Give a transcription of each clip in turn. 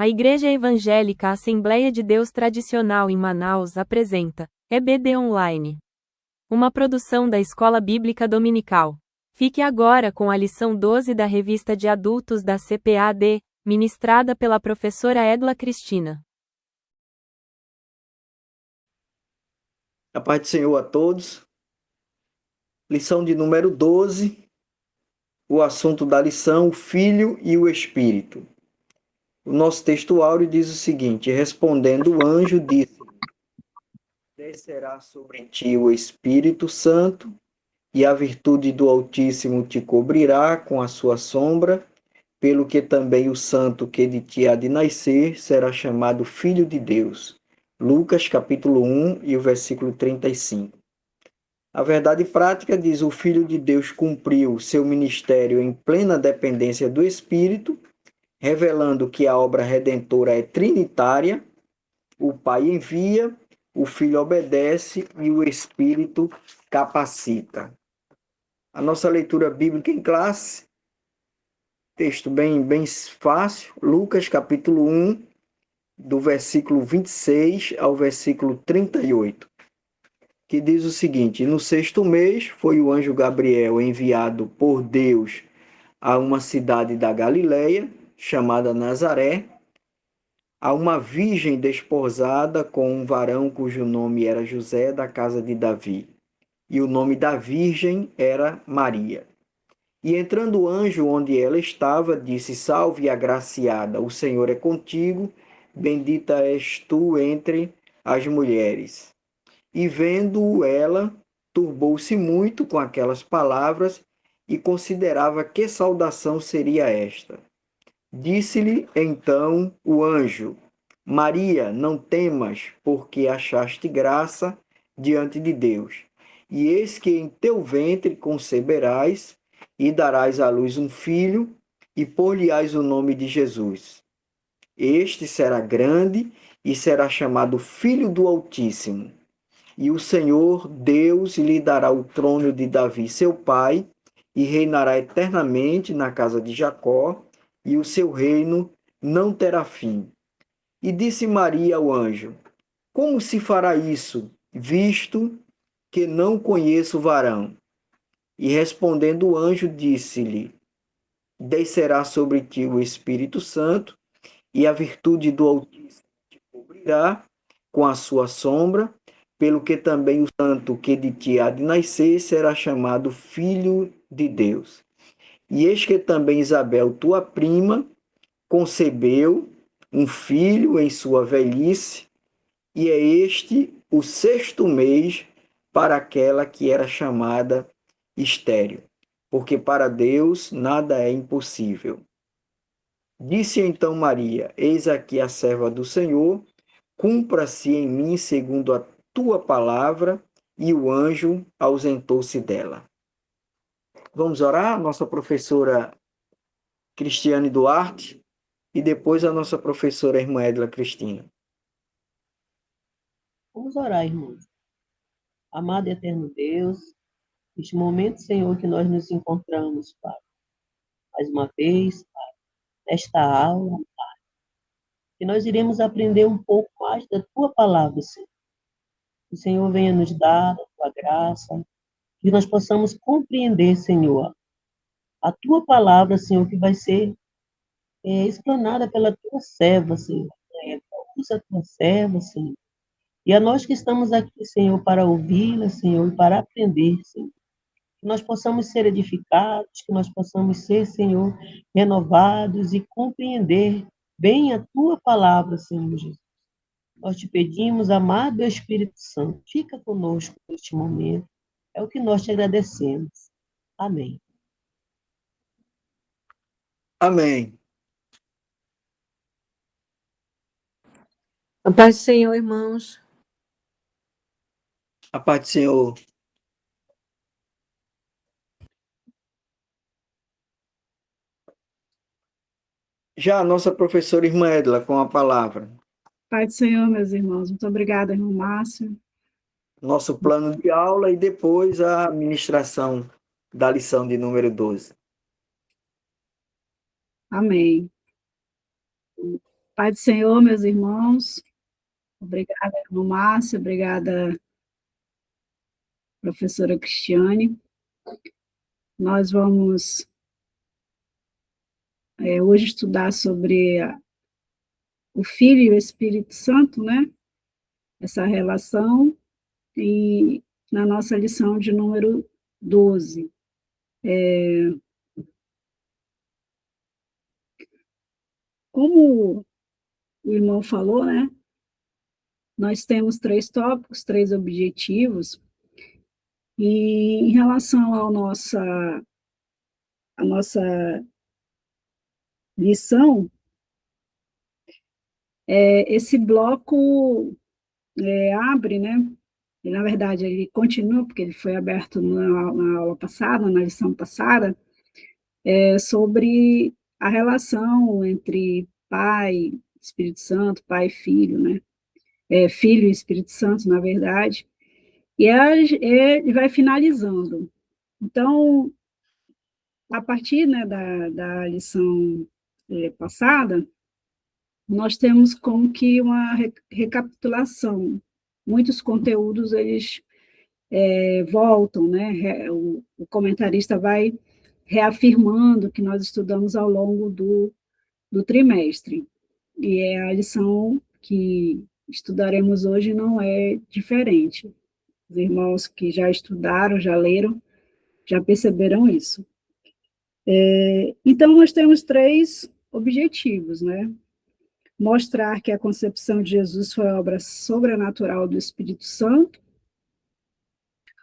A Igreja Evangélica Assembleia de Deus Tradicional em Manaus apresenta EBD Online, uma produção da Escola Bíblica Dominical. Fique agora com a lição 12 da Revista de Adultos da CPAD, ministrada pela professora Edla Cristina. A paz do Senhor a todos. Lição de número 12. O assunto da lição, o Filho e o Espírito. O nosso texto áureo diz o seguinte: respondendo o anjo, disse: descerá sobre ti o Espírito Santo, e a virtude do Altíssimo te cobrirá com a sua sombra, pelo que também o santo que de ti há de nascer será chamado Filho de Deus. Lucas capítulo 1 e o versículo 35. A verdade prática diz: o Filho de Deus cumpriu seu ministério em plena dependência do Espírito, revelando que a obra redentora é trinitária. O Pai envia, o Filho obedece e o Espírito capacita. A nossa leitura bíblica em classe, texto bem fácil, Lucas capítulo 1, do versículo 26 ao versículo 38. Que diz o seguinte: no 6º mês foi o anjo Gabriel enviado por Deus a uma cidade da Galileia, chamada Nazaré, a uma virgem desposada com um varão cujo nome era José, da casa de Davi. E o nome da virgem era Maria. E entrando o anjo onde ela estava, disse: salve, agraciada, o Senhor é contigo, bendita és tu entre as mulheres. E vendo ela, turbou-se muito com aquelas palavras e considerava que saudação seria esta. Disse-lhe então o anjo: Maria, não temas, porque achaste graça diante de Deus. E eis que em teu ventre conceberás e darás à luz um filho, e por-lhe-ás o nome de Jesus. Este será grande e será chamado Filho do Altíssimo. E o Senhor Deus lhe dará o trono de Davi, seu pai, e reinará eternamente na casa de Jacó, e o seu reino não terá fim. E disse Maria ao anjo: como se fará isso, visto que não conheço varão? E respondendo o anjo, disse-lhe: descerá sobre ti o Espírito Santo, e a virtude do Altíssimo te cobrirá com a sua sombra, pelo que também o santo que de ti há de nascer será chamado Filho de Deus. E eis que também Isabel, tua prima, concebeu um filho em sua velhice, e é este o 6º mês para aquela que era chamada estéril, porque para Deus nada é impossível. Disse então Maria: eis aqui a serva do Senhor, cumpra-se em mim segundo a tua palavra. E o anjo ausentou-se dela. Vamos orar? Nossa professora Cristiane Duarte e depois a nossa professora irmã Edla Cristina. Vamos orar, irmãos. Amado e eterno Deus, neste momento, Senhor, que nós nos encontramos, Pai, mais uma vez, Pai, nesta aula, que nós iremos aprender um pouco mais da Tua palavra, Senhor. Que o Senhor venha nos dar a Tua graça, que nós possamos compreender, Senhor, a Tua palavra, Senhor, que vai ser explanada pela Tua serva, Senhor. Usa a Tua serva, Senhor. E a nós que estamos aqui, Senhor, para ouvi-la, Senhor, e para aprender, Senhor. Que nós possamos ser edificados, que nós possamos ser, Senhor, renovados e compreender bem a Tua palavra, Senhor Jesus. Nós te pedimos, amado Espírito Santo, fica conosco neste momento. É o que nós te agradecemos. Amém. Amém. A paz do Senhor, irmãos. A paz do Senhor. Já a nossa professora irmã Edla com a palavra. Pai do Senhor, meus irmãos. Muito obrigada, irmão Márcio. Nosso plano de aula e depois a ministração da lição de número 12. Amém. Pai do Senhor, meus irmãos, obrigada, irmão Márcio, obrigada, professora Cristiane. Nós vamos hoje estudar sobre o Filho e o Espírito Santo, né? Essa relação, e na nossa lição de número 12. Como o irmão falou, né? Nós temos 3 tópicos, 3 objetivos, e em relação à nossa lição, esse bloco abre, né? E, na verdade, ele continua, porque ele foi aberto na aula passada, na lição passada, sobre a relação entre Pai, Espírito Santo, Pai e Filho, né? Filho e Espírito Santo, na verdade, e ele vai finalizando. Então, a partir, né, da lição passada, nós temos como que uma recapitulação. Muitos conteúdos, eles voltam, né? O comentarista vai reafirmando o que nós estudamos ao longo do trimestre. E a lição que estudaremos hoje não é diferente. Os irmãos que já estudaram, já leram, já perceberam isso. Então, nós temos 3 objetivos, né? Mostrar que a concepção de Jesus foi obra sobrenatural do Espírito Santo.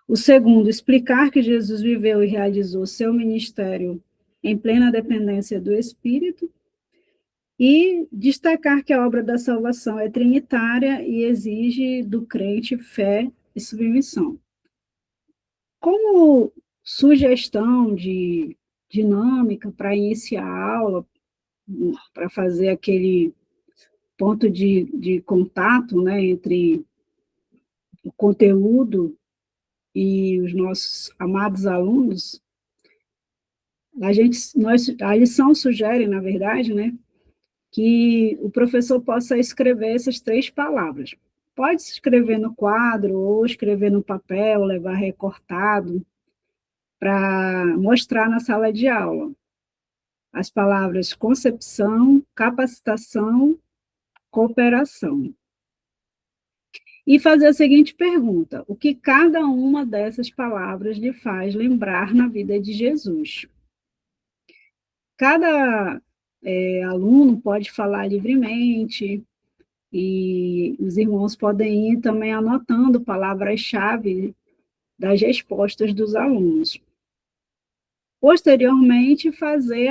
O segundo, explicar que Jesus viveu e realizou seu ministério em plena dependência do Espírito. E destacar que a obra da salvação é trinitária e exige do crente fé e submissão. Como sugestão de dinâmica para iniciar a aula, para fazer aquele ponto de contato, né, entre o conteúdo e os nossos amados alunos, a lição sugere, na verdade, né, que o professor possa escrever essas 3 palavras. Pode se escrever no quadro ou escrever no papel, levar recortado, para mostrar na sala de aula. As palavras concepção, capacitação, cooperação. E fazer a seguinte pergunta: o que cada uma dessas palavras lhe faz lembrar na vida de Jesus? Cada aluno pode falar livremente, e os irmãos podem ir também anotando palavras-chave das respostas dos alunos. Posteriormente, fazer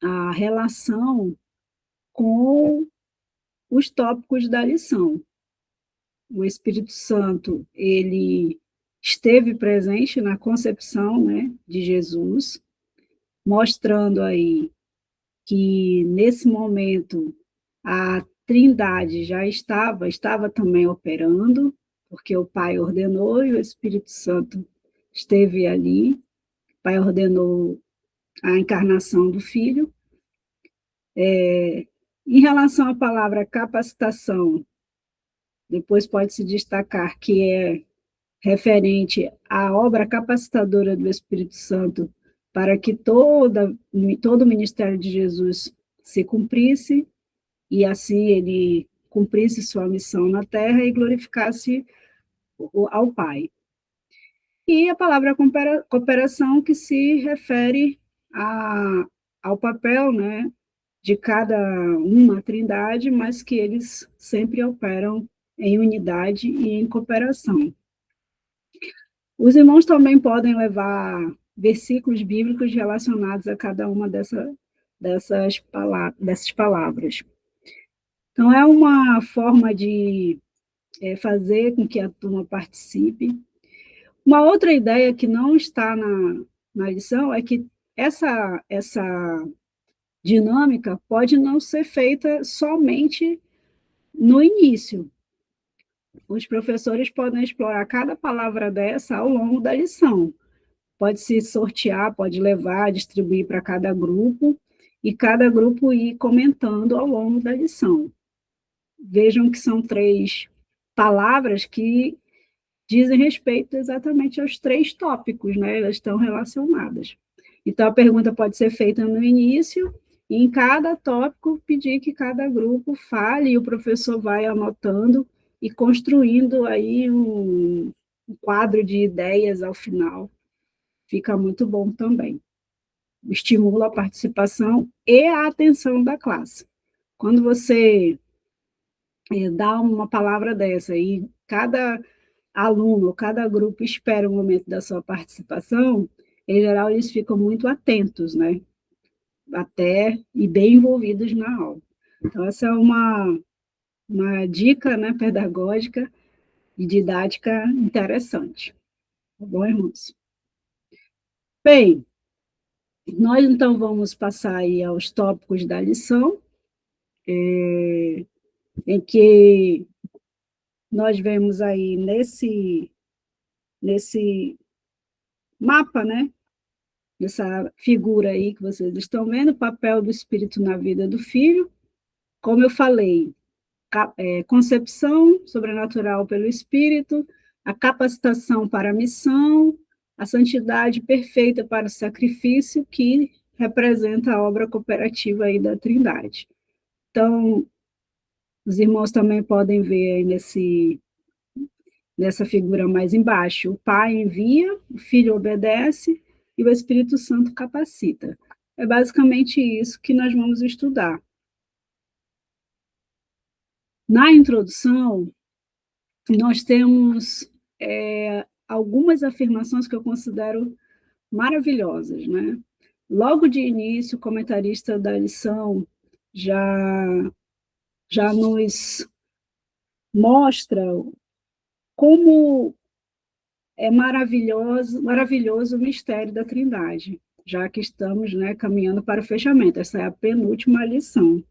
a relação com os tópicos da lição. O Espírito Santo, ele esteve presente na concepção, né, de Jesus, mostrando aí que, nesse momento, a Trindade já estava também operando, porque o Pai ordenou e o Espírito Santo esteve ali. O Pai ordenou a encarnação do Filho. Em relação à palavra capacitação, depois pode-se destacar que é referente à obra capacitadora do Espírito Santo para que todo o ministério de Jesus se cumprisse, e assim ele cumprisse sua missão na terra e glorificasse ao Pai. E a palavra cooperação, que se refere ao papel, né, de cada uma trindade, mas que eles sempre operam em unidade e em cooperação. Os irmãos também podem levar versículos bíblicos relacionados a cada uma dessas palavras. Então, é uma forma de fazer com que a turma participe. Uma outra ideia que não está na lição é que essa dinâmica pode não ser feita somente no início. Os professores podem explorar cada palavra dessa ao longo da lição. Pode se sortear, pode levar, distribuir para cada grupo, e cada grupo ir comentando ao longo da lição. Vejam que são 3 palavras que dizem respeito exatamente aos 3 tópicos, né? Elas estão relacionadas. Então, a pergunta pode ser feita no início, e em cada tópico pedir que cada grupo fale, e o professor vai anotando e construindo aí um quadro de ideias ao final. Fica muito bom também. Estimula a participação e a atenção da classe. Quando você dá uma palavra dessa e cada aluno, cada grupo espera o momento da sua participação, em geral eles ficam muito atentos, né? Até e bem envolvidos na aula. Então, essa é uma dica, né, pedagógica e didática interessante. Tá bom, irmãos? Bem, nós então vamos passar aí aos tópicos da lição, em que nós vemos aí nesse mapa, né, nessa figura aí que vocês estão vendo, o papel do Espírito na vida do filho. Como eu falei, concepção sobrenatural pelo Espírito, a capacitação para a missão, a santidade perfeita para o sacrifício, que representa a obra cooperativa aí da Trindade. Então, os irmãos também podem ver aí nessa figura mais embaixo, o Pai envia, o Filho obedece e o Espírito Santo capacita. É basicamente isso que nós vamos estudar. Na introdução, nós temos algumas afirmações que eu considero maravilhosas, né? Logo de início, o comentarista da lição já nos mostra como é maravilhoso o mistério da Trindade, já que estamos, né, caminhando para o fechamento. Essa é a penúltima lição.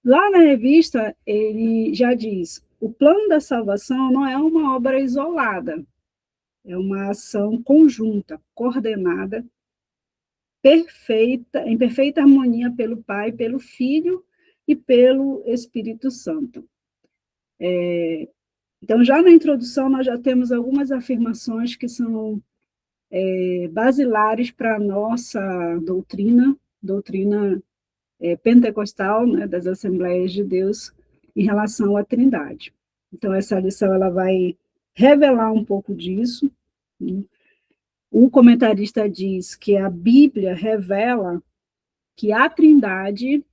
Lá na revista, ele já diz: o plano da salvação não é uma obra isolada, é uma ação conjunta, coordenada, em perfeita harmonia pelo Pai, pelo Filho e pelo Espírito Santo. Então, já na introdução, nós já temos algumas afirmações que são basilares para a nossa doutrina pentecostal, né, das Assembleias de Deus, em relação à Trindade. Então, essa lição ela vai revelar um pouco disso. O comentarista diz que a Bíblia revela que a Trindade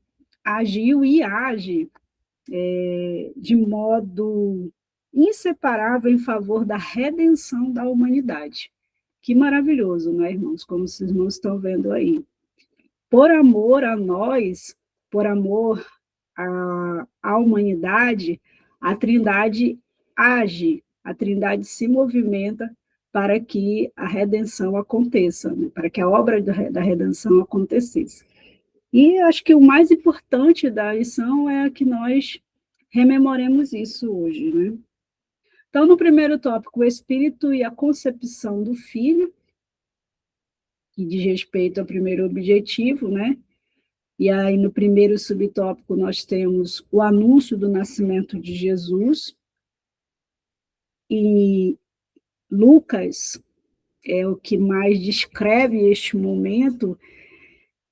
agiu e age de modo inseparável em favor da redenção da humanidade. Que maravilhoso, né, irmãos? Como os irmãos estão vendo aí. Por amor a nós, por amor à humanidade, a Trindade age, a Trindade se movimenta para que a redenção aconteça, né? Para que a obra da redenção acontecesse. E acho que o mais importante da lição é que nós rememoremos isso hoje, né? Então, no primeiro tópico, o Espírito e a concepção do Filho, que diz respeito ao primeiro objetivo, né? E aí, no primeiro subtópico, nós temos o anúncio do nascimento de Jesus. E Lucas é o que mais descreve este momento.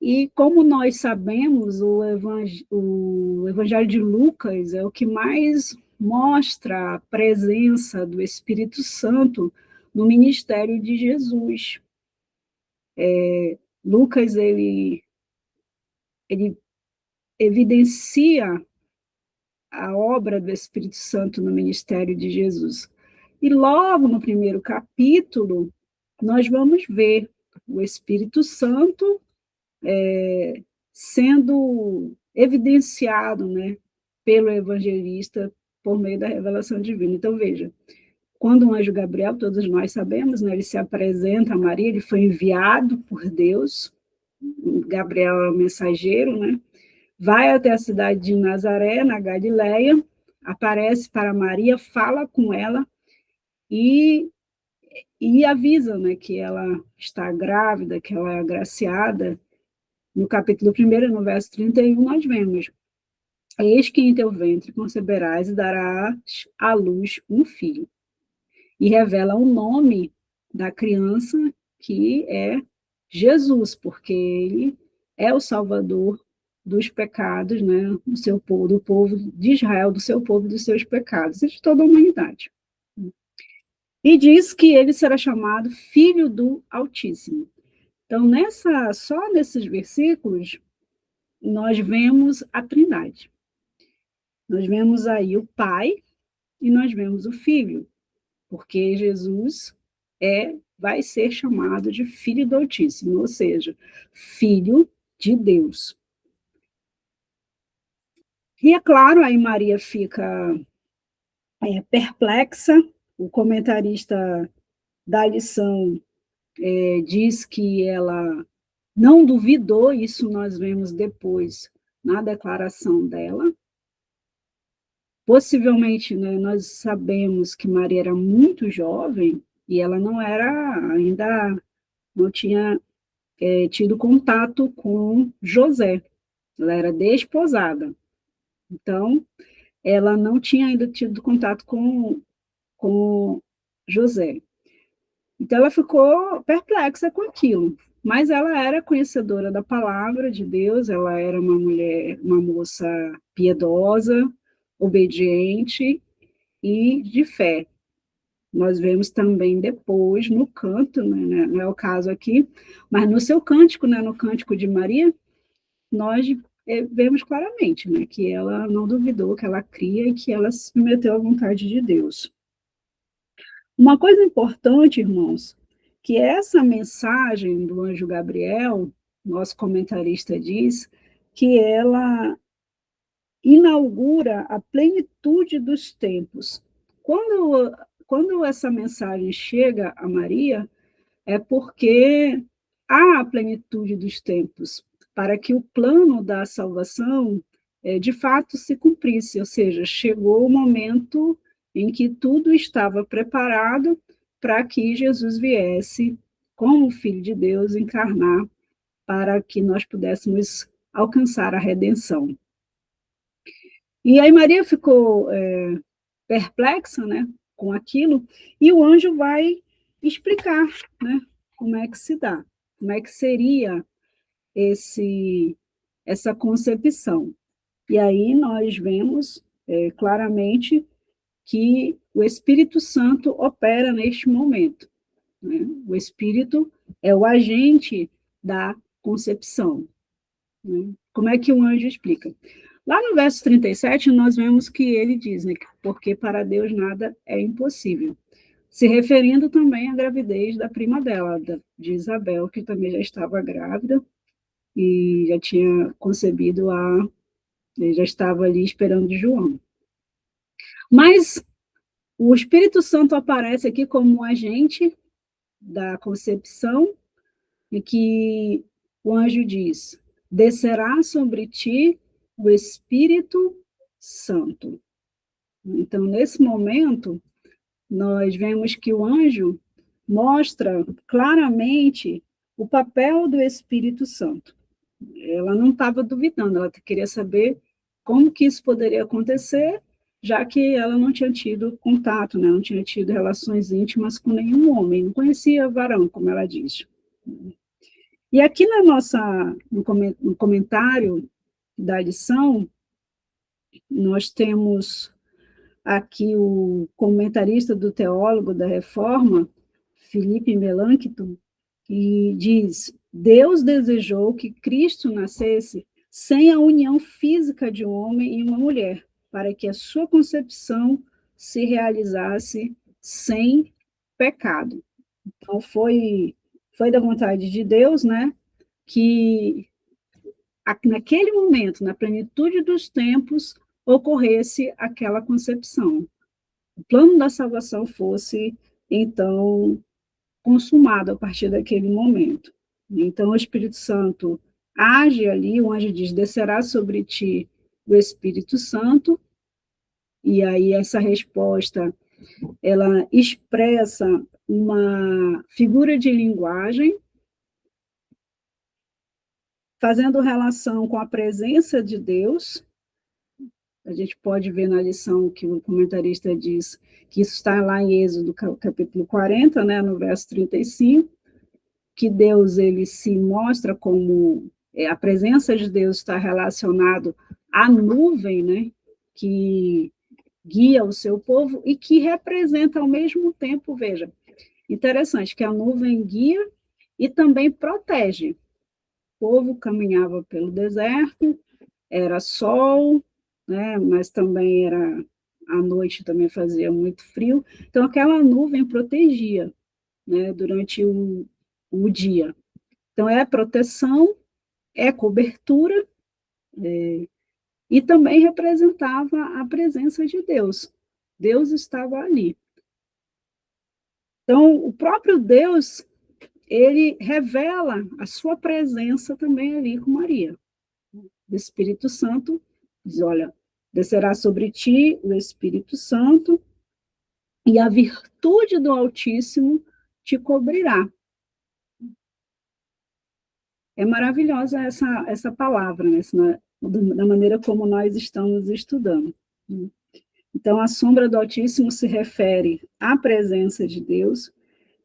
E como nós sabemos, o Evangelho de Lucas é o que mais mostra a presença do Espírito Santo no ministério de Jesus. Lucas, ele evidencia a obra do Espírito Santo no ministério de Jesus. E logo no primeiro capítulo, nós vamos ver o Espírito Santo sendo evidenciado, né, pelo evangelista por meio da revelação divina. Então, veja, quando o anjo Gabriel, todos nós sabemos, né, ele se apresenta a Maria, ele foi enviado por Deus, Gabriel é o mensageiro, né, vai até a cidade de Nazaré, na Galileia, aparece para Maria, fala com ela e avisa, né, que ela está grávida, que ela é agraciada, no capítulo 1, no verso 31, nós vemos: eis que em teu ventre conceberás e darás à luz um filho. E revela o nome da criança, que é Jesus, porque ele é o Salvador dos pecados, né, do povo de Israel, do seu povo e dos seus pecados, e de toda a humanidade. E diz que ele será chamado Filho do Altíssimo. Então, só nesses versículos, nós vemos a Trindade. Nós vemos aí o Pai e nós vemos o Filho, porque Jesus vai ser chamado de Filho do Altíssimo, ou seja, Filho de Deus. E é claro, aí Maria fica perplexa. O comentarista da lição diz que ela não duvidou, isso nós vemos depois na declaração dela. Possivelmente, né, nós sabemos que Maria era muito jovem e ela não tinha tido contato com José, ela era desposada. Então, ela não tinha ainda tido contato com José. Então, ela ficou perplexa com aquilo, mas ela era conhecedora da palavra de Deus, ela era uma moça piedosa, obediente e de fé. Nós vemos também depois no canto, né, não é o caso aqui, mas no seu cântico, né, no Cântico de Maria, nós vemos claramente, né, que ela não duvidou, que ela cria e que ela se submeteu à vontade de Deus. Uma coisa importante, irmãos, que essa mensagem do anjo Gabriel, nosso comentarista diz, que ela inaugura a plenitude dos tempos. Quando essa mensagem chega a Maria, é porque há a plenitude dos tempos, para que o plano da salvação de fato se cumprisse, ou seja, chegou o momento em que tudo estava preparado para que Jesus viesse como Filho de Deus encarnar, para que nós pudéssemos alcançar a redenção. E aí Maria ficou perplexa, né, com aquilo, e o anjo vai explicar, né, como é que se dá, como é que seria essa concepção. E aí nós vemos claramente que o Espírito Santo opera neste momento, né? O Espírito é o agente da concepção, né? Como é que o anjo explica? Lá no verso 37, nós vemos que ele diz, né, porque para Deus nada é impossível, se referindo também à gravidez da prima dela, de Isabel, que também já estava grávida e já tinha concebido já estava ali esperando João. Mas o Espírito Santo aparece aqui como um agente da concepção, e que o anjo diz: descerá sobre ti o Espírito Santo. Então, nesse momento, nós vemos que o anjo mostra claramente o papel do Espírito Santo. Ela não estava duvidando, ela queria saber como que isso poderia acontecer, já que ela não tinha tido contato, né? Não tinha tido relações íntimas com nenhum homem, não conhecia varão, como ela diz. E aqui no comentário da lição, nós temos aqui o comentarista do teólogo da Reforma, Felipe Melanchthon, que diz: Deus desejou que Cristo nascesse sem a união física de um homem e uma mulher, para que a sua concepção se realizasse sem pecado. Então, foi da vontade de Deus, né, que naquele momento, na plenitude dos tempos, ocorresse aquela concepção. O plano da salvação fosse, então, consumado a partir daquele momento. Então, o Espírito Santo age ali, o anjo diz: descerá sobre ti o Espírito Santo, e aí essa resposta, ela expressa uma figura de linguagem fazendo relação com a presença de Deus. A gente pode ver na lição que o comentarista diz que isso está lá em Êxodo, capítulo 40, né, no verso 35, que Deus ele se mostra como a presença de Deus está relacionado à nuvem, né, que guia o seu povo e que representa ao mesmo tempo, veja, interessante que a nuvem guia e também protege. O povo caminhava pelo deserto, era sol, né, mas também era à noite, também fazia muito frio, então aquela nuvem protegia, né, durante o dia. Então é proteção, é cobertura, e também representava a presença de Deus. Deus estava ali. Então, o próprio Deus, ele revela a sua presença também ali com Maria. O Espírito Santo diz, olha, descerá sobre ti o Espírito Santo e a virtude do Altíssimo te cobrirá. É maravilhosa essa palavra, né? Da maneira como nós estamos estudando. Então, a sombra do Altíssimo se refere à presença de Deus,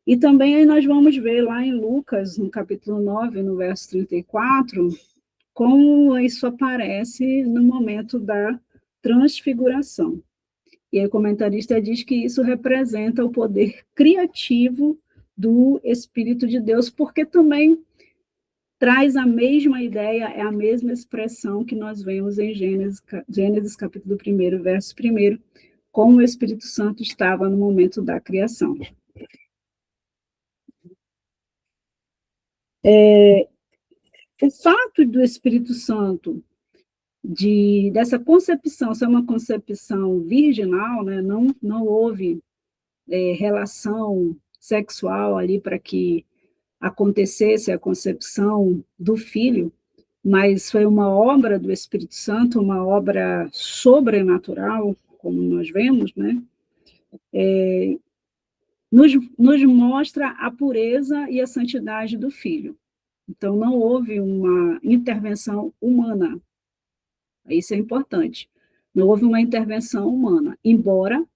e também aí nós vamos ver lá em Lucas, no capítulo 9, no verso 34, como isso aparece no momento da transfiguração. E aí o comentarista diz que isso representa o poder criativo do Espírito de Deus, porque também traz a mesma ideia, é a mesma expressão que nós vemos em Gênesis capítulo 1, verso 1, como o Espírito Santo estava no momento da criação. O fato do Espírito Santo, dessa concepção, ser uma concepção virginal, né, não houve relação sexual ali para que acontecesse a concepção do filho, mas foi uma obra do Espírito Santo, uma obra sobrenatural, como nós vemos, né? Nos mostra a pureza e a santidade do filho. Então, não houve uma intervenção humana. Isso é importante. Não houve uma intervenção humana, embora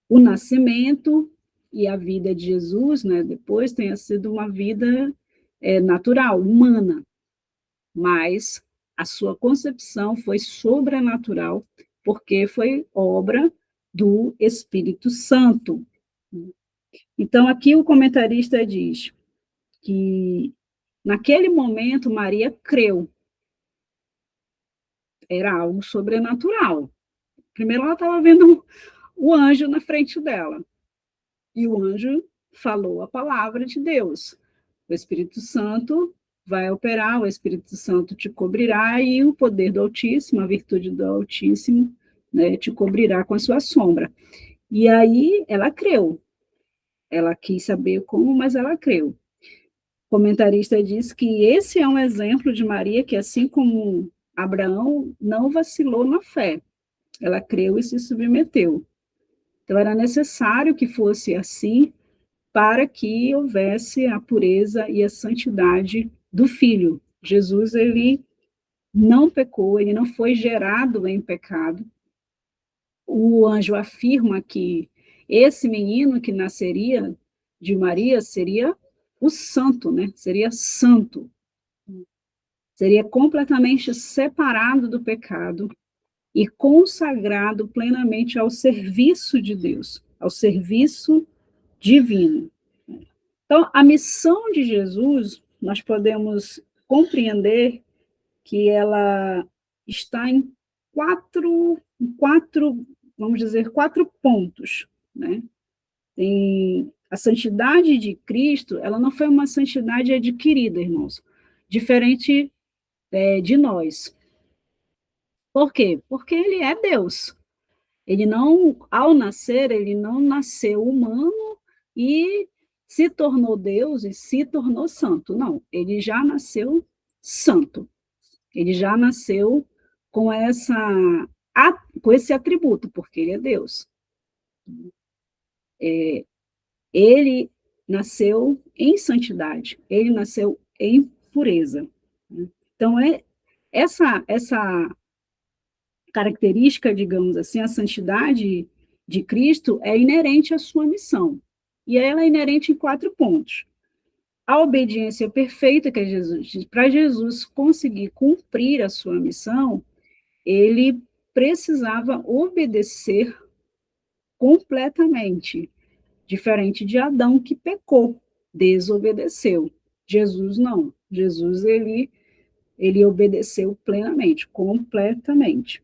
o nascimento e a vida de Jesus, né, depois tenha sido uma vida natural, humana, mas a sua concepção foi sobrenatural, porque foi obra do Espírito Santo. Então, aqui o comentarista diz que, naquele momento, Maria creu. Era algo sobrenatural. Primeiro, ela estava vendo o anjo na frente dela. E o anjo falou a palavra de Deus. O Espírito Santo vai operar, o Espírito Santo te cobrirá e o poder do Altíssimo, a virtude do Altíssimo, né, te cobrirá com a sua sombra. E aí ela creu. Ela quis saber como, mas ela creu. O comentarista diz que esse é um exemplo de Maria que, assim como Abraão, não vacilou na fé. Ela creu e se submeteu. Então, era necessário que fosse assim para que houvesse a pureza e a santidade do Filho. Jesus, ele não pecou, ele não foi gerado em pecado. O anjo afirma que esse menino que nasceria de Maria seria o santo, né? Seria santo. Seria completamente separado do pecado e consagrado plenamente ao serviço de Deus, ao serviço divino. Então, a missão de Jesus, nós podemos compreender que ela está em quatro, vamos dizer, 4 pontos, né? Tem a santidade de Cristo, ela não foi uma santidade adquirida, irmãos, diferente de nós. Por quê? Porque ele é Deus. Ele não, ao nascer, ele não nasceu humano e se tornou Deus e se tornou santo. Não, ele já nasceu santo. Ele já nasceu com com esse atributo, porque ele é Deus. Ele nasceu em santidade, ele nasceu em pureza. Então, essa característica, digamos assim, a santidade de Cristo é inerente à sua missão. E ela é inerente em 4 pontos. A obediência perfeita que é Jesus. Para Jesus conseguir cumprir a sua missão, ele precisava obedecer completamente, diferente de Adão que pecou, desobedeceu. Jesus não. Jesus ele obedeceu plenamente, completamente,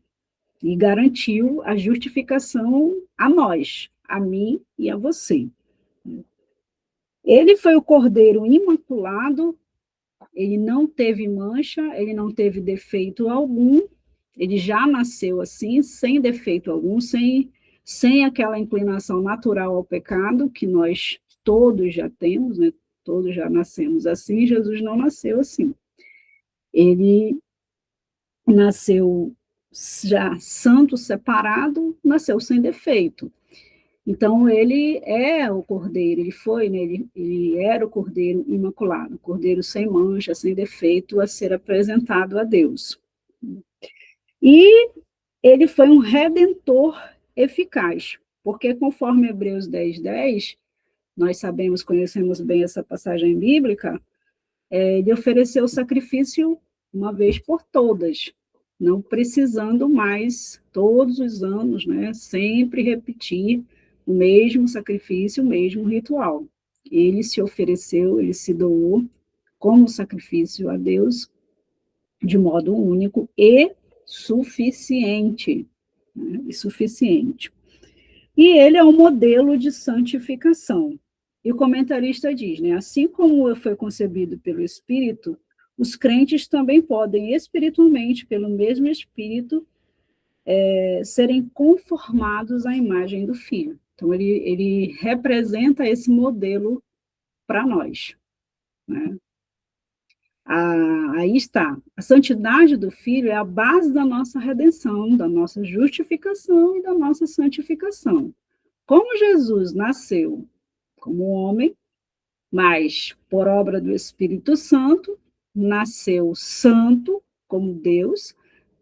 e garantiu a justificação a nós, a mim e a você. Ele foi o Cordeiro imaculado, ele não teve mancha, ele não teve defeito algum, ele já nasceu assim, sem defeito algum, sem aquela inclinação natural ao pecado, que nós todos já temos, né? Todos já nascemos assim, Jesus não nasceu assim. Ele nasceu já santo, separado, nasceu sem defeito. Então, ele é o Cordeiro, ele foi, né, ele era o Cordeiro imaculado, o Cordeiro sem mancha, sem defeito, a ser apresentado a Deus. E ele foi um redentor eficaz, porque conforme Hebreus 10:10, nós sabemos, conhecemos bem essa passagem bíblica, ele ofereceu o sacrifício uma vez por todas, não precisando mais, todos os anos, né, sempre repetir o mesmo sacrifício, o mesmo ritual. Ele se ofereceu, ele se doou como sacrifício a Deus de modo único e suficiente. Né, e suficiente. E ele é um modelo de santificação. E o comentarista diz, né, assim como foi concebido pelo Espírito, os crentes também podem, espiritualmente, pelo mesmo Espírito, serem conformados à imagem do Filho. Então, ele representa esse modelo para nós. Né? Aí está. A santidade do Filho é a base da nossa redenção, da nossa justificação e da nossa santificação. Como Jesus nasceu como homem, mas por obra do Espírito Santo, nasceu santo como Deus,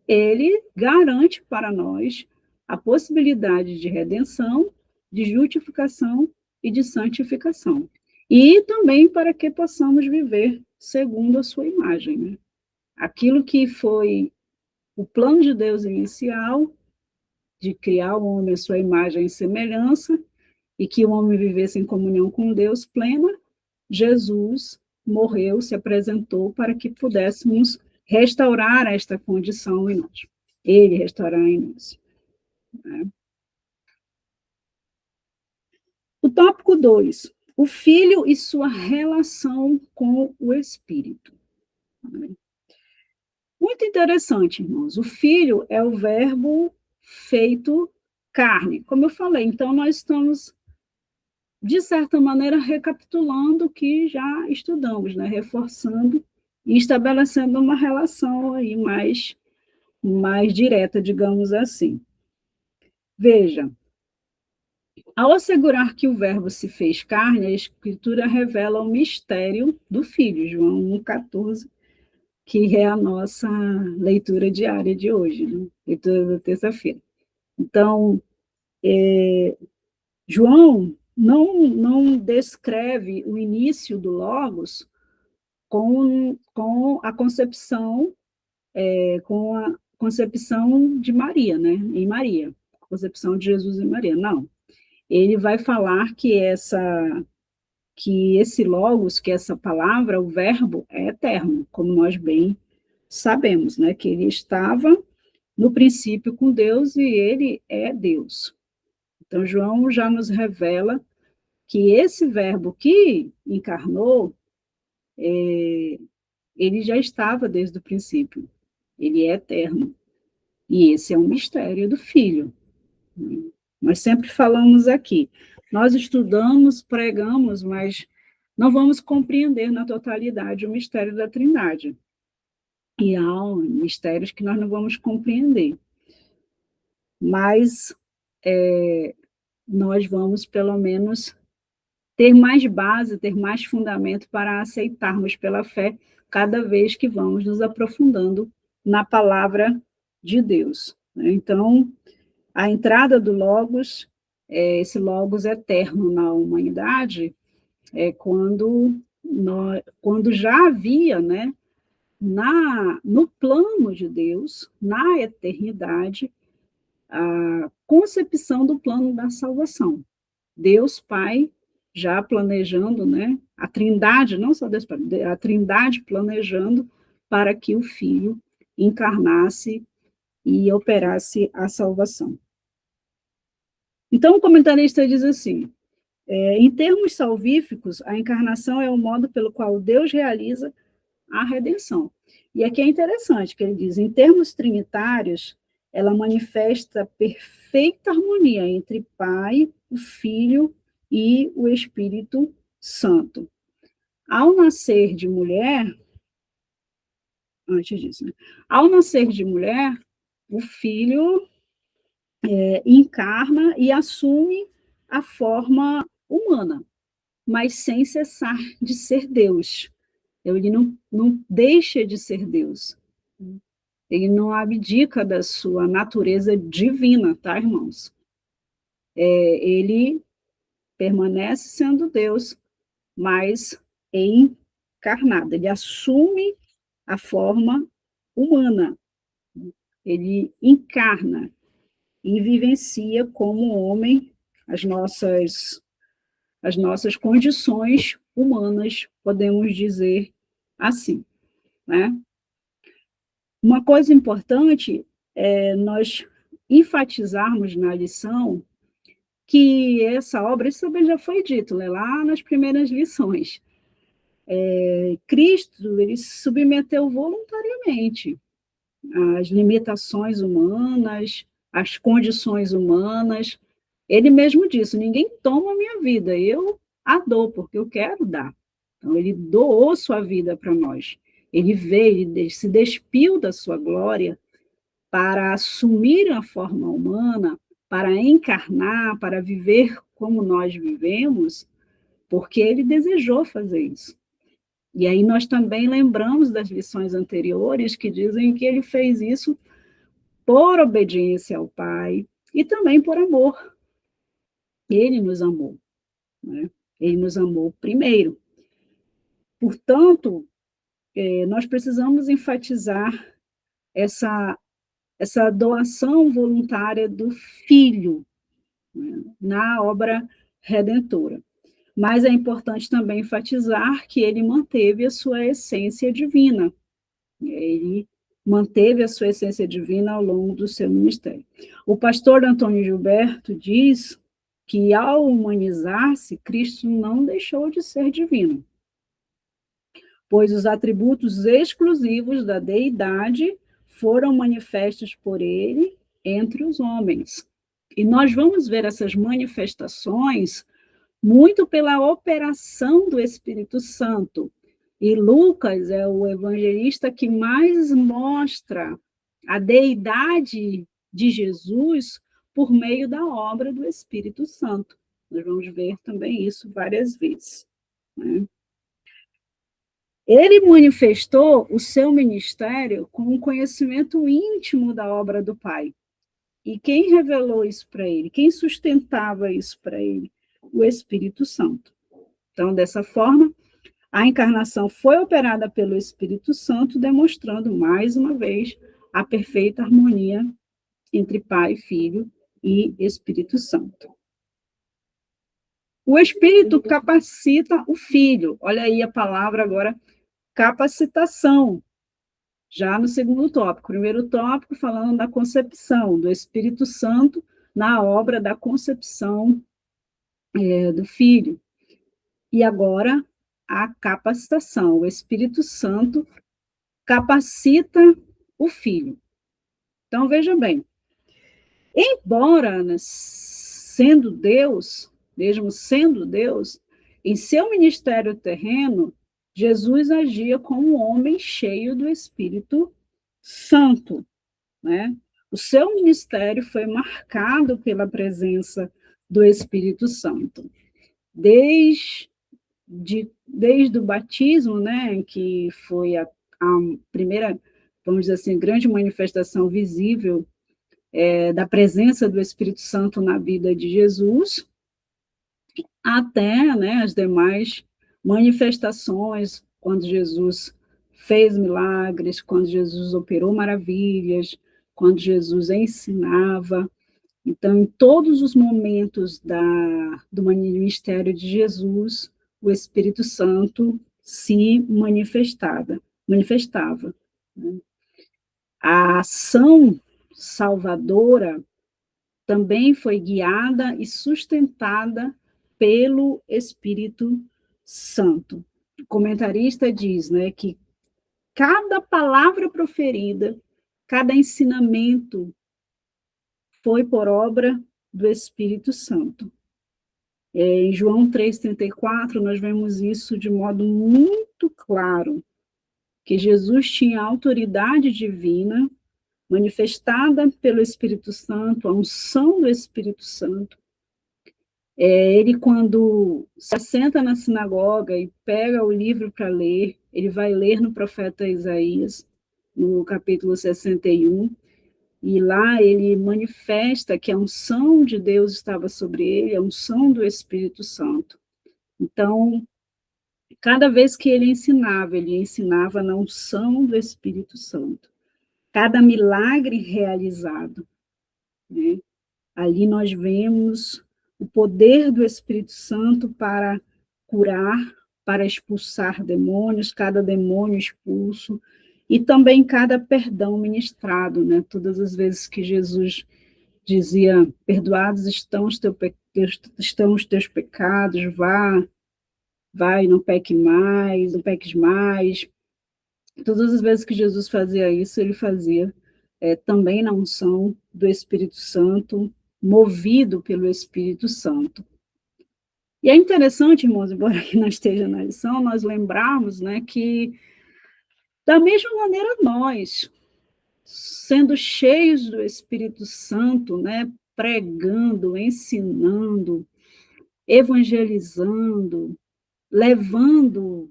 ele garante para nós a possibilidade de redenção, de justificação e de santificação. E também para que possamos viver segundo a sua imagem. Né? Aquilo que foi o plano de Deus inicial, de criar o homem à sua imagem e semelhança, e que o homem vivesse em comunhão com Deus plena, Jesus morreu, se apresentou para que pudéssemos restaurar esta condição em nós. Ele restaurar em nós. Né? O tópico 2, o Filho e sua relação com o Espírito. Né? Muito interessante, irmãos. O Filho é o verbo feito carne. Como eu falei, então nós estamos, de certa maneira, recapitulando o que já estudamos, né? Reforçando e estabelecendo uma relação aí mais direta, digamos assim. Veja, ao assegurar que o verbo se fez carne, a Escritura revela o mistério do Filho, João 1,14, que é a nossa leitura diária de hoje, né? Leitura da terça-feira. Então, João não descreve o início do Logos com a concepção, com a concepção de Maria, né? Em Maria, a concepção de Jesus em Maria. Não. Ele vai falar que esse Logos, que essa palavra, o verbo, é eterno, como nós bem sabemos, né? Que ele estava no princípio com Deus e ele é Deus. Então, João já nos revela que esse verbo que encarnou, ele já estava desde o princípio, ele é eterno. E esse é um mistério do Filho. Nós sempre falamos aqui, nós estudamos, pregamos, mas não vamos compreender na totalidade o mistério da Trindade. E há mistérios que nós não vamos compreender. Mas nós vamos, pelo menos, ter mais base, ter mais fundamento para aceitarmos pela fé cada vez que vamos nos aprofundando na palavra de Deus. Então, a entrada do Logos, esse Logos eterno na humanidade, é quando já havia, né, no plano de Deus, na eternidade, a concepção do plano da salvação. Deus Pai já planejando, né, a Trindade, não só Deus Pai, a Trindade planejando para que o Filho encarnasse e operasse a salvação. Então, o comentarista diz assim, em termos salvíficos, a encarnação é o modo pelo qual Deus realiza a redenção. E aqui é interessante que ele diz, em termos trinitários, ela manifesta perfeita harmonia entre Pai, o Filho e o Espírito Santo. Ao nascer de mulher, antes disso, né? Ao nascer de mulher, o Filho encarna e assume a forma humana, mas sem cessar de ser Deus. Ele não deixa de ser Deus. Ele não abdica da sua natureza divina, tá, irmãos? Ele permanece sendo Deus, mas encarnado. Ele assume a forma humana. Ele encarna e vivencia como homem as nossas condições humanas, podemos dizer assim, né? Uma coisa importante é nós enfatizarmos na lição que essa obra, isso também já foi dito, né, lá nas primeiras lições. Cristo, ele se submeteu voluntariamente às limitações humanas, às condições humanas. Ele mesmo disse, ninguém toma a minha vida, eu a dou, porque eu quero dar. Então, ele doou sua vida para nós. Ele veio, ele se despiu da sua glória para assumir a forma humana, para encarnar, para viver como nós vivemos, porque ele desejou fazer isso. E aí nós também lembramos das lições anteriores que dizem que ele fez isso por obediência ao Pai e também por amor. Ele nos amou, né? Ele nos amou primeiro. Portanto, nós precisamos enfatizar essa doação voluntária do Filho, né, na obra redentora. Mas é importante também enfatizar que ele manteve a sua essência divina. Ele manteve a sua essência divina ao longo do seu ministério. O pastor Antônio Gilberto diz que, ao humanizar-se, Cristo não deixou de ser divino, pois os atributos exclusivos da deidade foram manifestos por ele entre os homens. E nós vamos ver essas manifestações muito pela operação do Espírito Santo. E Lucas é o evangelista que mais mostra a deidade de Jesus por meio da obra do Espírito Santo. Nós vamos ver também isso várias vezes, né? Ele manifestou o seu ministério com um conhecimento íntimo da obra do Pai. E quem revelou isso para ele? Quem sustentava isso para ele? O Espírito Santo. Então, dessa forma, a encarnação foi operada pelo Espírito Santo, demonstrando mais uma vez a perfeita harmonia entre Pai, Filho e Espírito Santo. O Espírito capacita o Filho. Olha aí a palavra agora, capacitação. Já no segundo tópico. Primeiro tópico, falando da concepção do Espírito Santo na obra da concepção do Filho. E agora, a capacitação. O Espírito Santo capacita o Filho. Então, veja bem, embora, né, sendo Deus, mesmo sendo Deus, em seu ministério terreno, Jesus agia como um homem cheio do Espírito Santo, né? O seu ministério foi marcado pela presença do Espírito Santo. Desde desde o batismo, né, que foi a primeira, vamos dizer assim, grande manifestação visível da presença do Espírito Santo na vida de Jesus, até, né, as demais manifestações, quando Jesus fez milagres, quando Jesus operou maravilhas, quando Jesus ensinava. Então, em todos os momentos do ministério de Jesus, o Espírito Santo se manifestava. Né? A ação salvadora também foi guiada e sustentada pelo Espírito Santo. O comentarista diz, né, que cada palavra proferida, cada ensinamento foi por obra do Espírito Santo. Em João 3,34, nós vemos isso de modo muito claro, que Jesus tinha autoridade divina manifestada pelo Espírito Santo, a unção do Espírito Santo. Ele, quando se assenta na sinagoga e pega o livro para ler, ele vai ler no profeta Isaías, no capítulo 61, e lá ele manifesta que a unção de Deus estava sobre ele, a unção do Espírito Santo. Então, cada vez que ele ensinava na unção do Espírito Santo. Cada milagre realizado, né? Ali nós vemos o poder do Espírito Santo para curar, para expulsar demônios, cada demônio expulso, e também cada perdão ministrado, né? Todas as vezes que Jesus dizia, perdoados estão os teus pecados, vai, não peques mais. Todas as vezes que Jesus fazia isso, ele fazia também na unção do Espírito Santo, movido pelo Espírito Santo. E é interessante, irmãos, embora que não esteja na lição, nós lembrarmos, né, que da mesma maneira nós, sendo cheios do Espírito Santo, né, pregando, ensinando, evangelizando, levando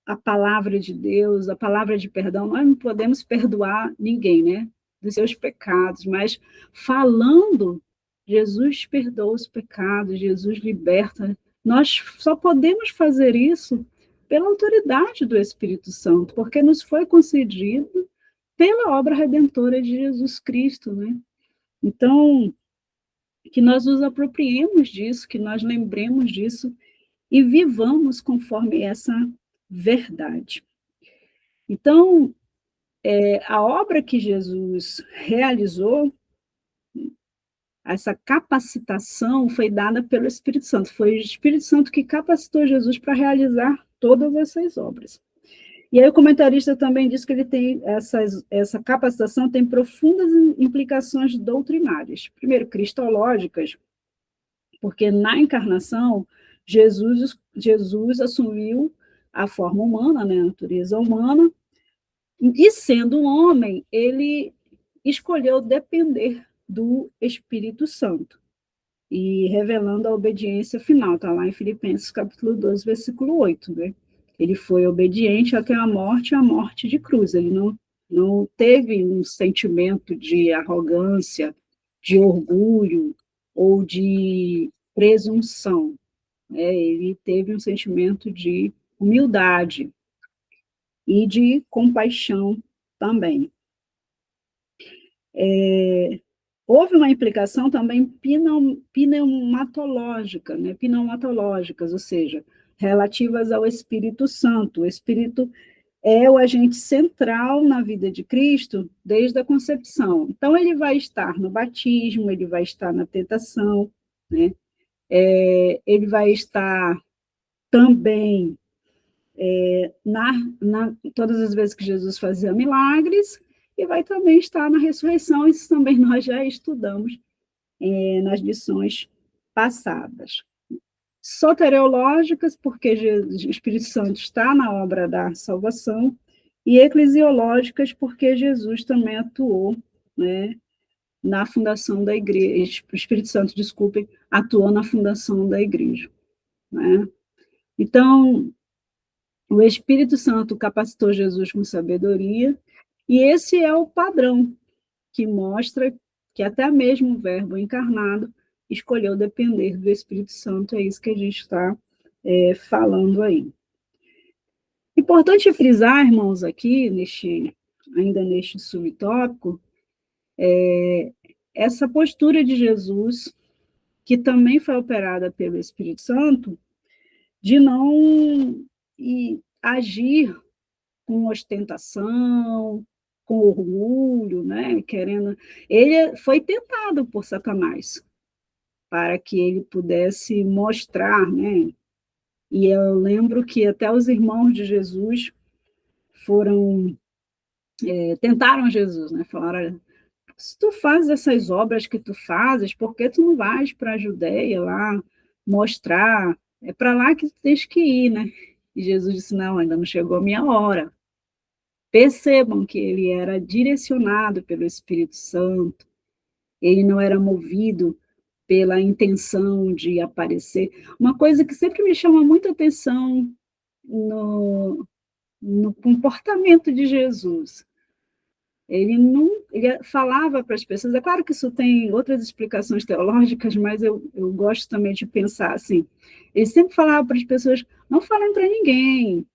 a palavra de Deus, a palavra de perdão, nós não podemos perdoar ninguém, né, dos seus pecados, mas falando, Jesus perdoa os pecados, Jesus liberta. Nós só podemos fazer isso pela autoridade do Espírito Santo, porque nos foi concedido pela obra redentora de Jesus Cristo, né? Então, que nós nos apropriemos disso, que nós lembremos disso e vivamos conforme essa verdade. Então, a obra que Jesus realizou, essa capacitação foi dada pelo Espírito Santo. Foi o Espírito Santo que capacitou Jesus para realizar todas essas obras. E aí o comentarista também diz que ele tem essa capacitação tem profundas implicações doutrinárias. Primeiro, cristológicas, porque na encarnação, Jesus assumiu a forma humana, né, a natureza humana, e sendo um homem, ele escolheu depender do Espírito Santo, e revelando a obediência final, está lá em Filipenses capítulo 12, versículo 8, né? Ele foi obediente até a morte de cruz, ele não teve um sentimento de arrogância, de orgulho ou de presunção, né? Ele teve um sentimento de humildade e de compaixão também. Houve uma implicação também pneumatológica, né? Pneumatológicas, ou seja, relativas ao Espírito Santo. O Espírito é o agente central na vida de Cristo desde a concepção. Então, ele vai estar no batismo, ele vai estar na tentação, né? Ele vai estar também todas as vezes que Jesus fazia milagres, e vai também estar na ressurreição, isso também nós já estudamos nas lições passadas. Soteriológicas, porque o Espírito Santo está na obra da salvação, e eclesiológicas, porque Jesus também atuou, né, na fundação da igreja, o Espírito Santo, atuou na fundação da igreja, né? Então, o Espírito Santo capacitou Jesus com sabedoria, e esse é o padrão que mostra que até mesmo o Verbo encarnado escolheu depender do Espírito Santo, é isso que a gente está falando aí. Importante frisar, irmãos, aqui, ainda neste subtópico, essa postura de Jesus, que também foi operada pelo Espírito Santo, de não agir com ostentação, com orgulho, né? Querendo. Ele foi tentado por Satanás para que ele pudesse mostrar, né? E eu lembro que até os irmãos de Jesus tentaram Jesus, né? Falaram: se tu fazes essas obras que tu fazes, por que tu não vais para a Judeia lá mostrar? É para lá que tu tens que ir, né? E Jesus disse: não, ainda não chegou a minha hora. Percebam que ele era direcionado pelo Espírito Santo, ele não era movido pela intenção de aparecer. Uma coisa que sempre me chama muita atenção no comportamento de Jesus. Ele falava para as pessoas, é claro que isso tem outras explicações teológicas, mas eu gosto também de pensar assim, ele sempre falava para as pessoas, não falem para ninguém,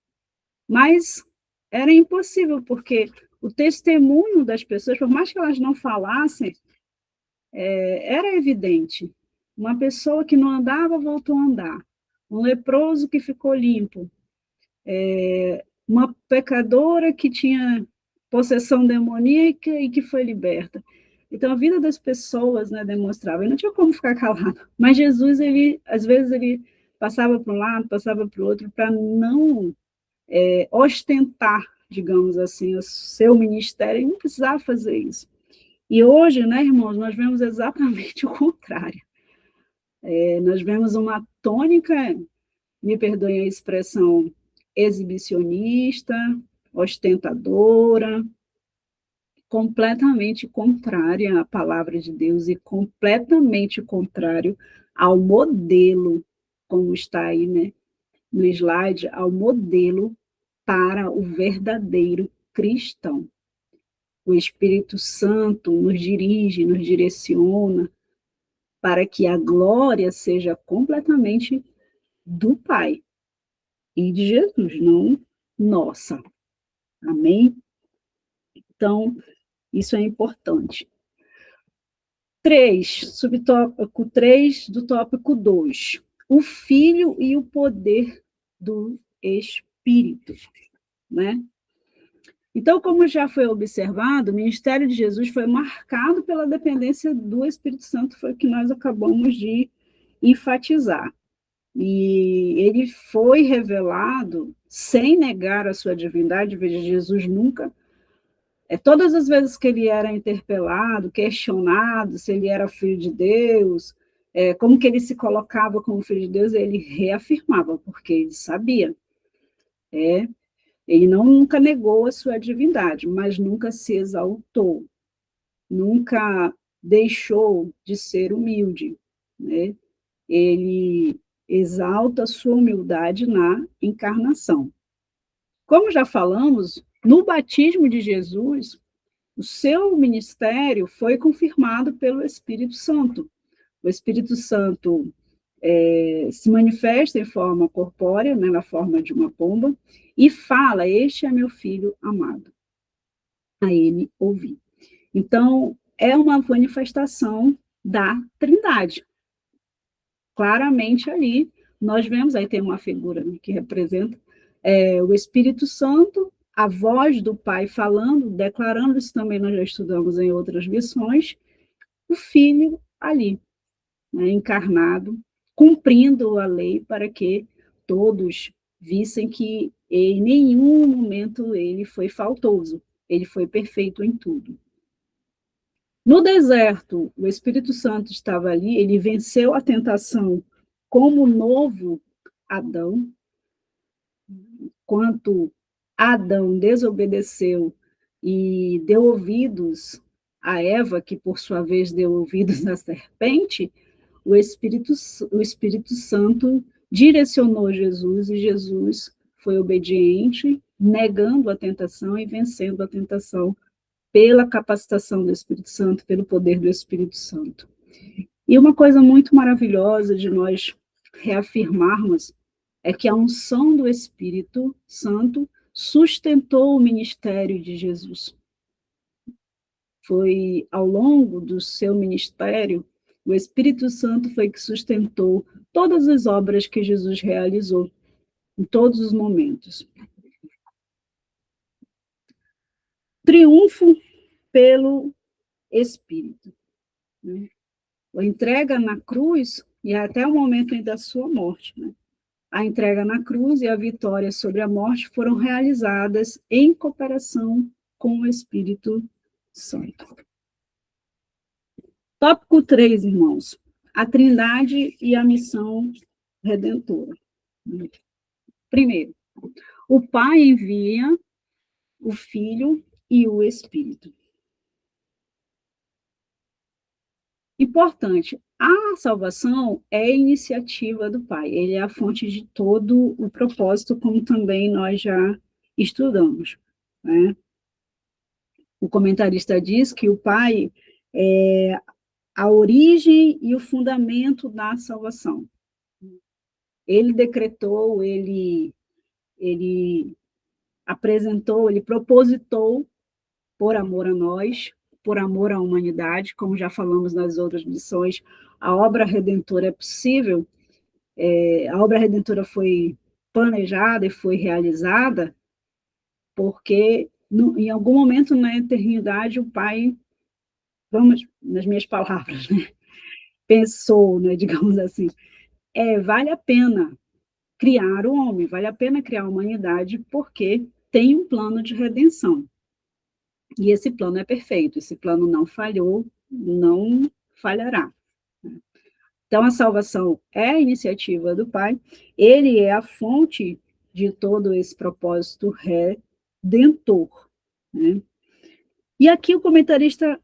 mas era impossível, porque o testemunho das pessoas, por mais que elas não falassem, era evidente. Uma pessoa que não andava voltou a andar, um leproso que ficou limpo, uma pecadora que tinha possessão demoníaca e que foi liberta. Então, a vida das pessoas, né, demonstrava, e não tinha como ficar calado. Mas Jesus, às vezes, ele passava para um lado, passava para o outro, para não ostentar, digamos assim, o seu ministério, e não precisava fazer isso. E hoje, né, irmãos, nós vemos exatamente o contrário. Nós vemos uma tônica, me perdoem a expressão, exibicionista, ostentadora, completamente contrária à palavra de Deus e completamente contrário ao modelo, como está aí, né, no slide, ao modelo para o verdadeiro cristão. O Espírito Santo nos dirige, nos direciona para que a glória seja completamente do Pai e de Jesus, não nossa. Amém? Então, isso é importante. 3, subtópico 3 do tópico 2. O Filho e o poder do Espírito, né? Então, como já foi observado, o ministério de Jesus foi marcado pela dependência do Espírito Santo, foi o que nós acabamos de enfatizar. E ele foi revelado sem negar a sua divindade, veja, Jesus nunca... todas as vezes que ele era interpelado, questionado se ele era filho de Deus, como que ele se colocava como filho de Deus, ele reafirmava, porque ele sabia. Ele nunca negou a sua divindade, mas nunca se exaltou, nunca deixou de ser humilde, né? Ele exalta a sua humildade na encarnação. Como já falamos, no batismo de Jesus, o seu ministério foi confirmado pelo Espírito Santo. O Espírito Santo se manifesta em forma corpórea, né, na forma de uma pomba, e fala: este é meu filho amado, a ele ouvi. Então, é uma manifestação da Trindade. Claramente ali, nós vemos, aí tem uma figura, né, que representa o Espírito Santo, a voz do Pai falando, declarando, isso também nós já estudamos em outras lições, o Filho ali, né, encarnado, cumprindo a lei para que todos vissem que em nenhum momento ele foi faltoso, ele foi perfeito em tudo. No deserto, o Espírito Santo estava ali, ele venceu a tentação como novo Adão. Quando Adão desobedeceu e deu ouvidos a Eva, que por sua vez deu ouvidos à serpente, o Espírito Santo direcionou Jesus, e Jesus foi obediente, negando a tentação e vencendo a tentação pela capacitação do Espírito Santo, pelo poder do Espírito Santo. E uma coisa muito maravilhosa de nós reafirmarmos é que a unção do Espírito Santo sustentou o ministério de Jesus. Foi ao longo do seu ministério, o Espírito Santo foi que sustentou todas as obras que Jesus realizou, em todos os momentos. Triunfo pelo Espírito. Né? A entrega na cruz, e até o momento da sua morte, né? A entrega na cruz e a vitória sobre a morte foram realizadas em cooperação com o Espírito Santo. Tópico 3, irmãos. A Trindade e a missão redentora. Primeiro, o Pai envia o Filho e o Espírito. Importante, a salvação é iniciativa do Pai, ele é a fonte de todo o propósito, como também nós já estudamos, né? O comentarista diz que o Pai é a origem e o fundamento da salvação. Ele decretou, ele apresentou, ele propositou, por amor a nós, por amor à humanidade, como já falamos nas outras lições, a obra redentora é possível, a obra redentora foi planejada e foi realizada porque, em algum momento na eternidade, o Pai, vamos, nas minhas palavras, né, pensou, né, digamos assim, vale a pena criar o homem, vale a pena criar a humanidade, porque tem um plano de redenção. E esse plano é perfeito, esse plano não falhou, não falhará. Então, a salvação é a iniciativa do Pai, ele é a fonte de todo esse propósito redentor. Né? E aqui o comentarista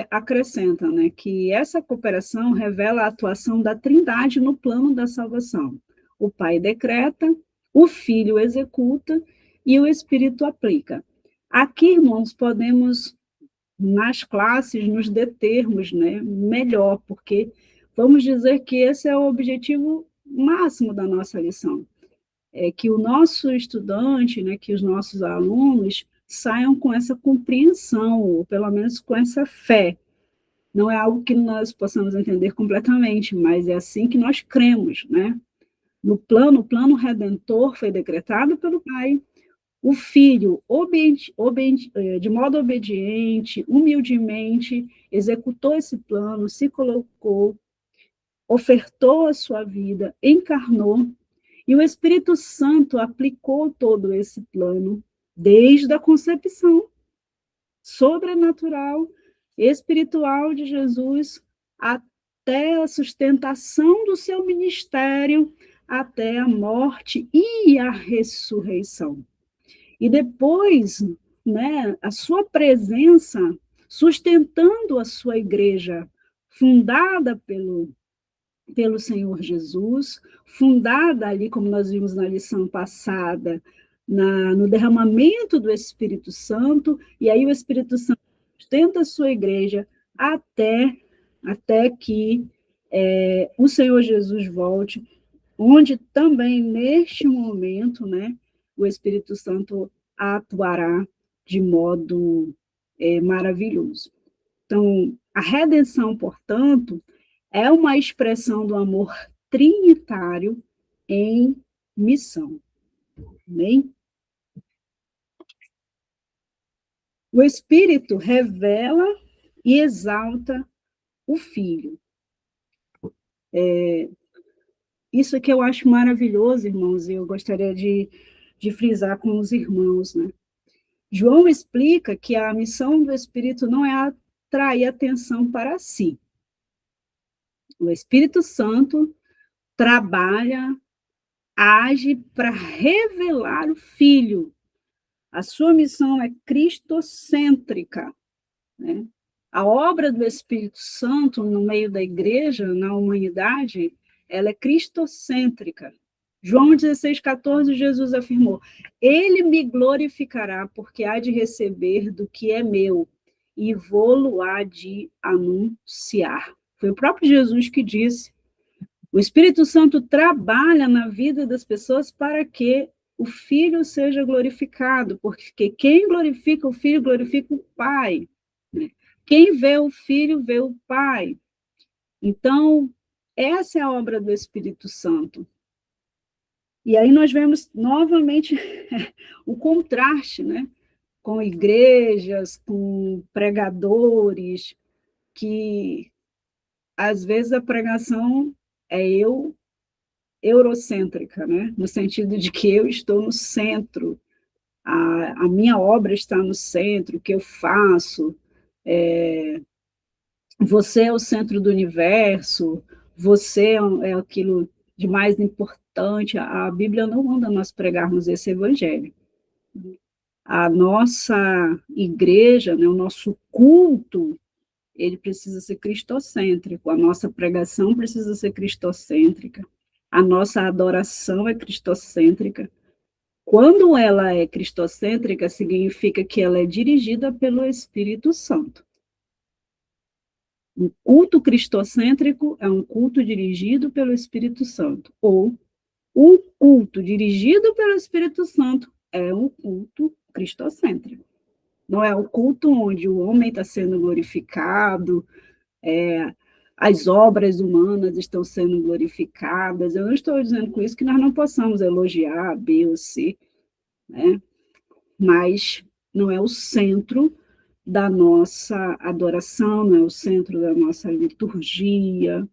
acrescenta, né, que essa cooperação revela a atuação da Trindade no plano da salvação. O Pai decreta, o Filho executa e o Espírito aplica. Aqui, irmãos, podemos, nas classes, nos determos, né, melhor, porque vamos dizer que esse é o objetivo máximo da nossa lição. É que o nosso estudante, né, que os nossos alunos saiam com essa compreensão, ou pelo menos com essa fé. Não é algo que nós possamos entender completamente, mas é assim que nós cremos, né? O plano redentor foi decretado pelo Pai, o Filho, de modo obediente, humildemente, executou esse plano, se colocou, ofertou a sua vida, encarnou, e o Espírito Santo aplicou todo esse plano desde a concepção sobrenatural, espiritual de Jesus, até a sustentação do seu ministério, até a morte e a ressurreição. E depois, né, a sua presença sustentando a sua igreja, fundada pelo Senhor Jesus, fundada ali, como nós vimos na lição passada, no derramamento do Espírito Santo, e aí o Espírito Santo sustenta a sua igreja até que o Senhor Jesus volte, onde também, neste momento, né, o Espírito Santo atuará de modo maravilhoso. Então, a redenção, portanto, é uma expressão do amor trinitário em missão. Amém? O Espírito revela e exalta o Filho. Isso aqui eu acho maravilhoso, irmãos, e eu gostaria de frisar com os irmãos, né? João explica que a missão do Espírito não é atrair atenção para si. O Espírito Santo trabalha, age para revelar o Filho. A sua missão é cristocêntrica, né? A obra do Espírito Santo no meio da igreja, na humanidade, ela é cristocêntrica. João 16,14, Jesus afirmou: Ele me glorificará, porque há de receber do que é meu, e vou-lo há de anunciar. Foi o próprio Jesus que disse. O Espírito Santo trabalha na vida das pessoas para que o Filho seja glorificado, porque quem glorifica o Filho glorifica o Pai. Quem vê o Filho vê o Pai. Então, essa é a obra do Espírito Santo. E aí nós vemos novamente o contraste, né? Com igrejas, com pregadores, que às vezes a pregação é eurocêntrica, né? No sentido de que eu estou no centro, a minha obra está no centro, o que eu faço, você é o centro do universo, você é aquilo de mais importante. A Bíblia não manda nós pregarmos esse evangelho. A nossa igreja, né, o nosso culto, ele precisa ser cristocêntrico, a nossa pregação precisa ser cristocêntrica, a nossa adoração é cristocêntrica. Quando ela é cristocêntrica, significa que ela é dirigida pelo Espírito Santo. Um culto cristocêntrico é um culto dirigido pelo Espírito Santo, ou o culto dirigido pelo Espírito Santo é um culto cristocêntrico. Não é o culto onde o homem está sendo glorificado, as obras humanas estão sendo glorificadas. Eu não estou dizendo com isso que nós não possamos elogiar B ou C, né? Mas não é o centro da nossa adoração, não é o centro da nossa liturgia.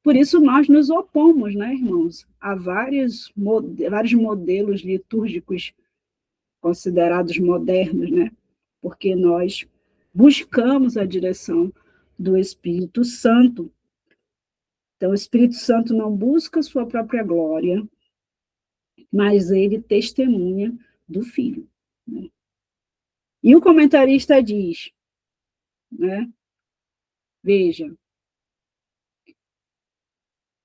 Por isso nós nos opomos, né, irmãos, a vários modelos litúrgicos considerados modernos, né? Porque nós buscamos a direção do Espírito Santo. Então, o Espírito Santo não busca sua própria glória, mas ele testemunha do Filho, né? E o comentarista diz, né? Veja,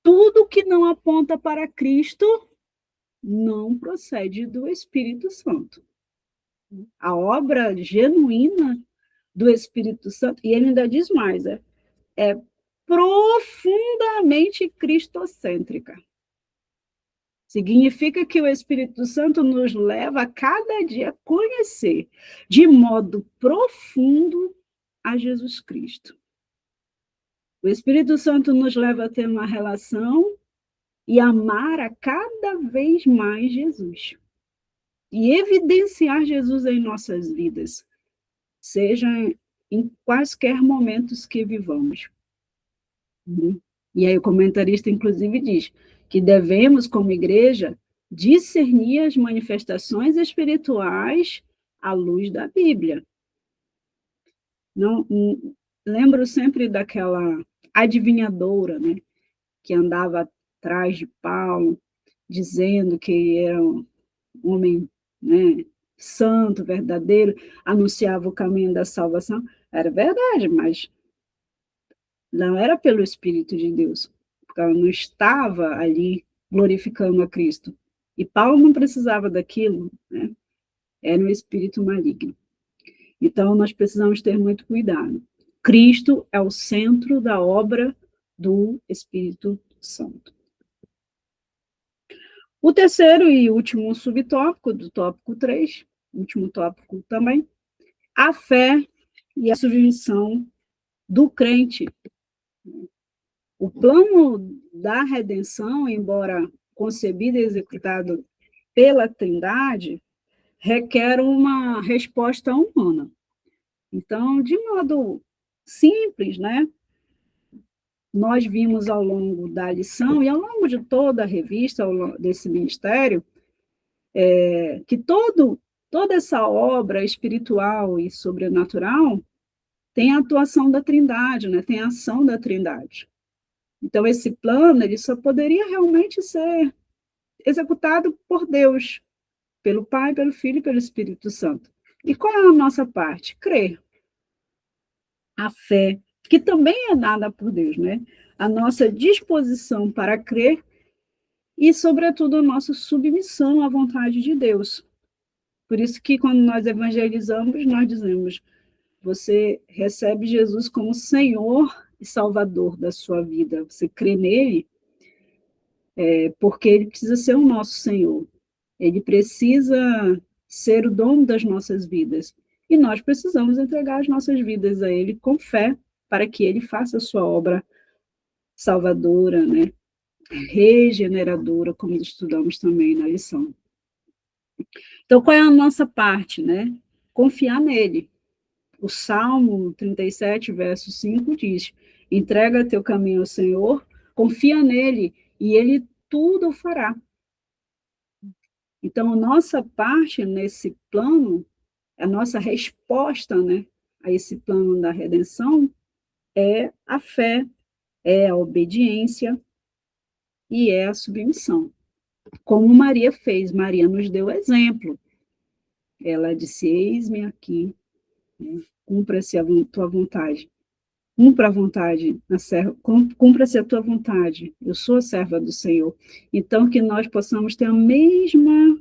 tudo que não aponta para Cristo não procede do Espírito Santo. A obra genuína do Espírito Santo, e ele ainda diz mais, é profundamente cristocêntrica. Significa que o Espírito Santo nos leva a cada dia a conhecer de modo profundo a Jesus Cristo. O Espírito Santo nos leva a ter uma relação e amar a cada vez mais Jesus. E evidenciar Jesus em nossas vidas, seja em quaisquer momentos que vivamos. E aí o comentarista, inclusive, diz que devemos, como igreja, discernir as manifestações espirituais à luz da Bíblia. Não, lembro sempre daquela adivinhadora, né, que andava atrás de Paulo, dizendo que era um homem, né, santo, verdadeiro, anunciava o caminho da salvação. Era verdade, mas não era pelo Espírito de Deus, porque ela não estava ali glorificando a Cristo. E Paulo não precisava daquilo, né? Era um espírito maligno. Então, nós precisamos ter muito cuidado. Cristo é o centro da obra do Espírito Santo. O terceiro e último subtópico, do tópico 3, último tópico também, a fé e a submissão do crente. O plano da redenção, embora concebido e executado pela Trindade, requer uma resposta humana. Então, de modo simples, né? Nós vimos ao longo da lição e ao longo de toda a revista desse ministério, que toda essa obra espiritual e sobrenatural tem a atuação da Trindade, né? Tem a ação da Trindade. Então, esse plano ele só poderia realmente ser executado por Deus, pelo Pai, pelo Filho e pelo Espírito Santo. E qual é a nossa parte? Crer. A fé, que também é dada por Deus, né? A nossa disposição para crer e, sobretudo, a nossa submissão à vontade de Deus. Por isso que, quando nós evangelizamos, nós dizemos: você recebe Jesus como Senhor e Salvador da sua vida. Você crê nele, porque ele precisa ser o nosso Senhor. Ele precisa ser o dono das nossas vidas. E nós precisamos entregar as nossas vidas a ele com fé, para que ele faça a sua obra salvadora, né? Regeneradora, como estudamos também na lição. Então, qual é a nossa parte, né? Confiar nele. O Salmo 37, verso 5 diz: entrega teu caminho ao Senhor, confia nele, e ele tudo fará. Então, a nossa parte nesse plano, a nossa resposta, né, a esse plano da redenção, é a fé, é a obediência e é a submissão. Como Maria fez, Maria nos deu exemplo. Ela disse: eis-me aqui, né, cumpra-se a tua vontade. Cumpra a vontade, cumpra-se a tua vontade. Eu sou a serva do Senhor. Então, que nós possamos ter a mesma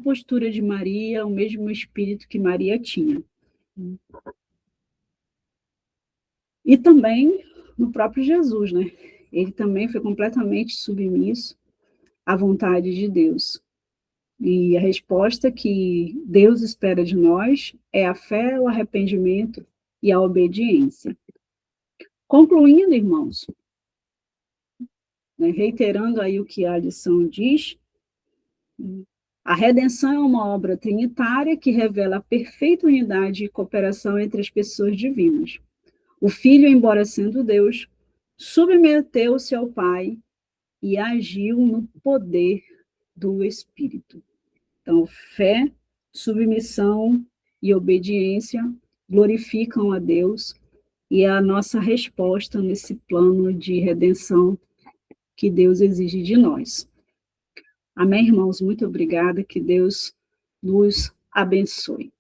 postura de Maria, o mesmo espírito que Maria tinha. E também no próprio Jesus, né? Ele também foi completamente submisso à vontade de Deus. E a resposta que Deus espera de nós é a fé, o arrependimento e a obediência. Concluindo, irmãos, né, reiterando aí o que a lição diz, a redenção é uma obra trinitária que revela a perfeita unidade e cooperação entre as pessoas divinas. O Filho, embora sendo Deus, submeteu-se ao Pai e agiu no poder do Espírito. Então, fé, submissão e obediência glorificam a Deus e é a nossa resposta nesse plano de redenção que Deus exige de nós. Amém, irmãos? Muito obrigada, que Deus nos abençoe.